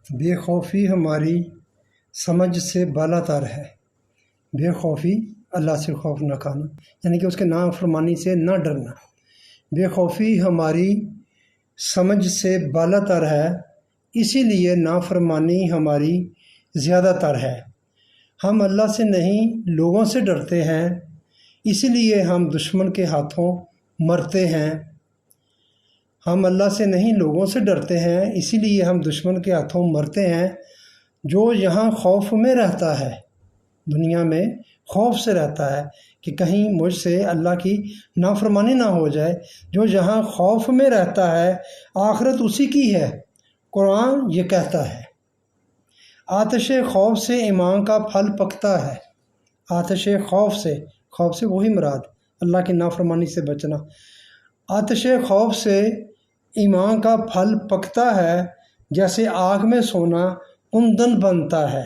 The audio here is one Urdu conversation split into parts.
بے خوفی ہماری سمجھ سے بالا تر ہے۔ بے خوفی اللہ سے خوف نہ کھانا، یعنی کہ اس کے نافرمانی سے نہ ڈرنا۔ بے خوفی ہماری سمجھ سے بالا تر ہے، اسی لیے نافرمانی ہماری زیادہ تر ہے۔ ہم اللہ سے نہیں لوگوں سے ڈرتے ہیں، اسی لیے ہم دشمن کے ہاتھوں مرتے ہیں۔ ہم اللہ سے نہیں لوگوں سے ڈرتے ہیں، اسی لیے ہم دشمن کے ہاتھوں مرتے ہیں۔ جو یہاں خوف میں رہتا ہے، دنیا میں خوف سے رہتا ہے کہ کہیں مجھ سے اللہ کی نافرمانی نہ ہو جائے، جو یہاں خوف میں رہتا ہے آخرت اسی کی ہے۔ قرآن یہ کہتا ہے، آتش خوف سے ایمان کا پھل پکتا ہے۔ آتش خوف سے وہی مراد اللہ کی نافرمانی سے بچنا۔ آتش خوف سے ایمان کا پھل پکتا ہے، جیسے آگ میں سونا کندن بنتا ہے۔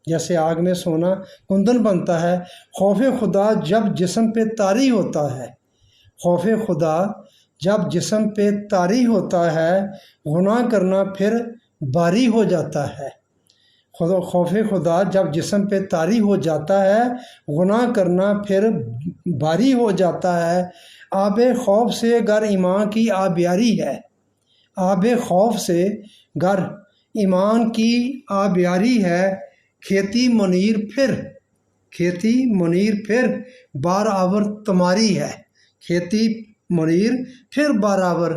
جیسے آگ میں سونا کندن بنتا ہے۔ خوف خدا جب جسم پہ طاری ہوتا ہے، خوف خدا جب جسم پہ طاری ہوتا ہے، گناہ کرنا پھر باری ہو جاتا ہے۔ خوف خدا جب جسم پہ طاری ہو جاتا ہے، گناہ کرنا پھر باری ہو جاتا ہے۔ آب خوف سے گر ایمان کی آبیاری ہے۔ آب خوف سے گر ایمان کی آبیاری ہے۔ کھیتی منیر پھر بار آور تمہاری ہے۔ کھیتی منیر پھر بار آور